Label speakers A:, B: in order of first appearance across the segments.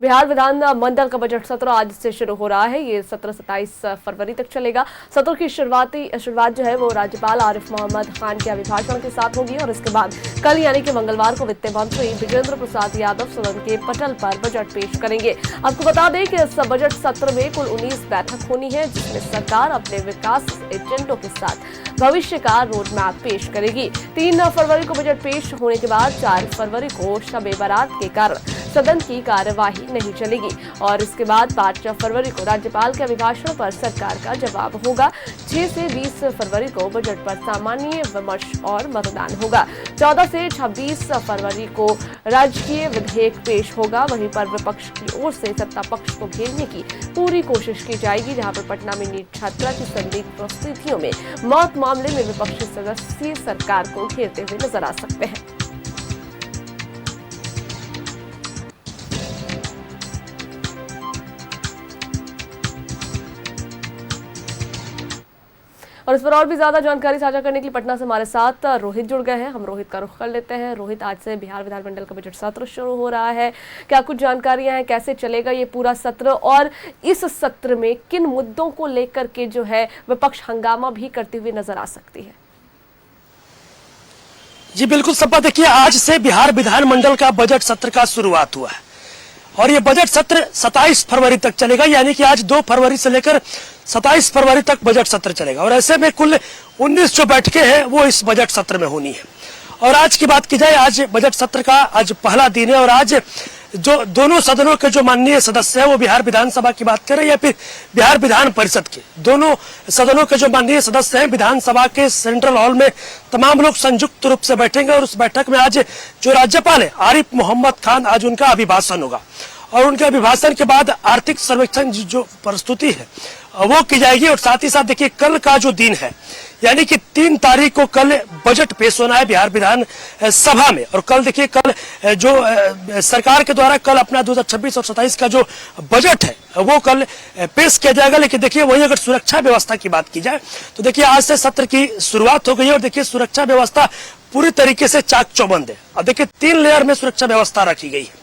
A: बिहार विधान मंडल का बजट सत्र आज से शुरू हो रहा है। ये सत्र 27 फरवरी तक चलेगा। सत्र की शुरुआत जो है वो राज्यपाल आरिफ मोहम्मद खान के अभिभाषण के साथ होगी और इसके बाद कल यानी कि मंगलवार को वित्त मंत्री विजेंद्र प्रसाद यादव सदन के पटल पर बजट पेश करेंगे। आपको बता दें कि इस बजट सत्र में कुल 19 बैठक होनी है, जिसमें सरकार अपने विकास एजेंडों के साथ भविष्य का रोड मैप पेश करेगी। 3 फरवरी को बजट पेश होने के बाद 4 फरवरी को शब बारात के कारण सदन की कार्यवाही नहीं चलेगी और इसके बाद 5 फरवरी को राज्यपाल के अभिभाषण पर सरकार का जवाब होगा। 6 से 20 फरवरी को बजट पर सामान्य विमर्श और मतदान होगा। 14 से 26 फरवरी को राजकीय विधेयक पेश होगा। वहीं पर विपक्ष की ओर से सत्ता पक्ष को घेरने की पूरी कोशिश की जाएगी, जहां पर पटना में नीट छात्रा की संदिग्ध परिस्थितियों में मौत मामले में विपक्षी सदस्य सरकार को घेरते हुए नजर आ सकते हैं। और इस पर और भी ज्यादा जानकारी साझा करने के लिए पटना से हमारे साथ रोहित जुड़ गए हैं। हम रोहित का रुख कर लेते हैं। रोहित, आज से बिहार विधानमंडल का बजट सत्र शुरू हो रहा है, क्या कुछ जानकारियां हैं, कैसे चलेगा ये पूरा सत्र और इस सत्र में किन मुद्दों को लेकर के जो है विपक्ष हंगामा भी करते हुए नजर आ सकती है?
B: जी बिल्कुल सपा, देखिए आज से बिहार विधानमंडल का बजट सत्र का शुरुआत हुआ है और ये बजट सत्र 27 फरवरी तक चलेगा, यानी कि आज 2 फरवरी से लेकर 27 फरवरी तक बजट सत्र चलेगा और ऐसे में कुल 19 जो बैठकें हैं वो इस बजट सत्र में होनी है। और आज की बात की जाए, आज बजट सत्र का आज पहला दिन है और आज जो दोनों सदनों के जो माननीय सदस्य हैं वो बिहार विधानसभा की बात करें या फिर बिहार विधान परिषद के, दोनों सदनों के जो माननीय सदस्य हैं विधानसभा के सेंट्रल हॉल में तमाम लोग संयुक्त रूप से बैठेंगे और उस बैठक में आज जो राज्यपाल है आरिफ मोहम्मद खान, आज उनका अभिभाषण होगा और उनके अभिभाषण के बाद आर्थिक सर्वेक्षण जो प्रस्तुति है वो की जाएगी। और साथ ही साथ देखिए कल का जो दिन है, यानी कि 3 तारीख को कल बजट पेश होना है बिहार विधान सभा में और कल देखिए कल जो सरकार के द्वारा कल अपना 2026 और 27 का जो बजट है वो कल पेश किया जाएगा। लेकिन देखिए वहीं अगर सुरक्षा व्यवस्था की बात की जाए तो देखिए आज से सत्र की शुरुआत हो गई है और देखिए सुरक्षा व्यवस्था पूरी तरीके से चाक चौबंद है। अब देखिए 3 लेयर में सुरक्षा व्यवस्था रखी गई है।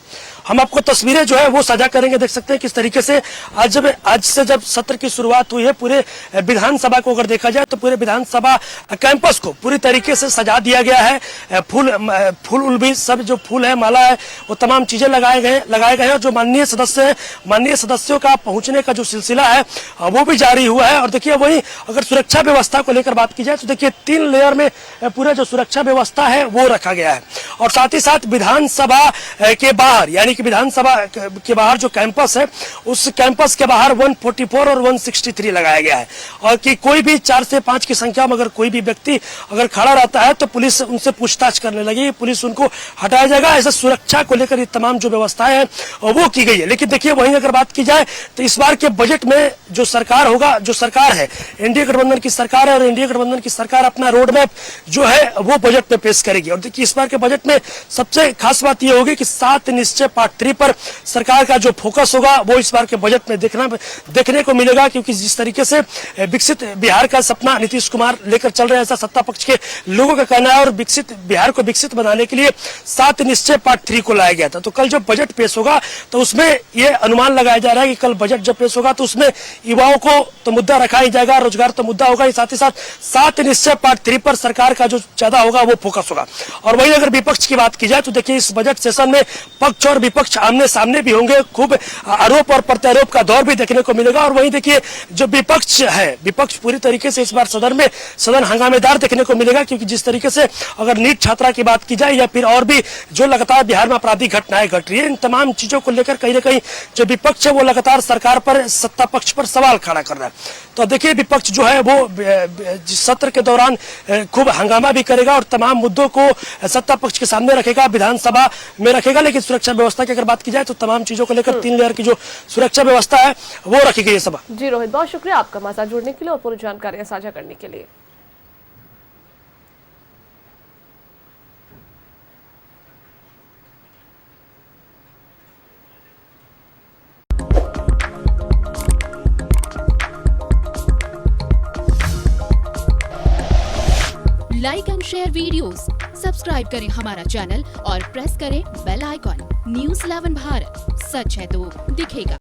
B: हम आपको तस्वीरें जो है वो साझा करेंगे, देख सकते हैं किस तरीके से आज से जब सत्र की शुरुआत हुई है पूरे विधानसभा को अगर देखा जाए तो पूरे विधानसभा कैंपस को पूरी तरीके से सजा दिया गया है। फूल भी सब जो फूल है, माला है, वो तमाम चीजें लगाए गए हैं और जो माननीय सदस्य हैं, माननीय सदस्यों का पहुंचने का जो सिलसिला है वो भी जारी हुआ है। और देखिए वही अगर सुरक्षा व्यवस्था को लेकर बात की जाए तो देखिए 3 लेयर में पूरा जो सुरक्षा व्यवस्था है वो रखा गया है और साथ ही साथ विधानसभा के बाहर, यानी कि विधानसभा के बाहर जो कैंपस है उस कैंपस के बाहर 144 और 163 लगाया गया है और कि कोई भी 4 से 5 की संख्या में अगर कोई भी व्यक्ति अगर खड़ा रहता है तो पुलिस उनसे पूछताछ करने लगेगी, पुलिस उनको हटाया जाएगा। ऐसा सुरक्षा को लेकर ये तमाम जो व्यवस्थाएं हैं वो की गई है। लेकिन देखिए वहीं अगर बात की जाए तो इस बार के बजट में जो सरकार होगा, जो सरकार है एनडीए गठबंधन की सरकार है और एनडीए गठबंधन की सरकार अपना रोड मैप जो है वो बजट में पेश करेगी। और देखिए इस बार के बजट में सबसे खास बात यह होगी कि 7 निश्चय पार्ट 3 पर सरकार का जो फोकस होगा वो इस बार के बजट में देखने को मिलेगा, क्योंकि जिस तरीके से विकसित बिहार का सपना नीतीश कुमार लेकर चल रहे हैं, ऐसा सत्ता पक्ष के लोगों का कहना है और विकसित बिहार को विकसित बनाने के लिए 7 निश्चय पार्ट 3 को लाया गया था। तो कल जब बजट पेश होगा तो उसमें ये अनुमान लगाया जा रहा है कि कल बजट जब पेश होगा तो उसमें युवाओं को तो मुद्दा रखा ही जाएगा, रोजगार तो मुद्दा होगा, साथ ही साथ 7 निश्चय पार्ट 3 पर सरकार का जो ज्यादा होगा वो फोकस होगा। और वहीं अगर विपक्ष की बात की जाए तो देखिए इस बजट सेशन में पक्ष और विपक्ष आमने सामने भी होंगे, खूब आरोप और प्रत्यारोप का दौर भी देखने को मिलेगा। और वहीं देखिए जो विपक्ष है, विपक्ष पूरी तरीके से इस बार सदन हंगामेदार देखने को मिलेगा, क्योंकि जिस तरीके से अगर नीट छात्रा की बात की जाए या फिर और भी जो लगातार बिहार में आपराधिक घटनाएं घट रही है, इन तमाम चीजों को लेकर कहीं ना कहीं जो विपक्ष है वो लगातार सरकार पर, सत्ता पक्ष पर सवाल खड़ा कर रहा है। तो देखिए विपक्ष जो है वो सत्र के दौरान खूब हंगामा भी करेगा और तमाम मुद्दों को सत्ता पक्ष के सामने रखेगा, विधानसभा में रखेगा। लेकिन सुरक्षा व्यवस्था की अगर बात की जाए तो तमाम चीजों को लेकर 3 लेयर की जो सुरक्षा व्यवस्था है वो रखी गई है। सभा
A: जी रोहित, बहुत शुक्रिया आपका हमारे साथ जुड़ने के लिए और पूरी जानकारियां साझा करने के लिए।
C: Like and share videos, subscribe करें हमारा चैनल और प्रेस करें बेल आइकॉन। न्यूज़ 11 भारत, सच है तो दिखेगा।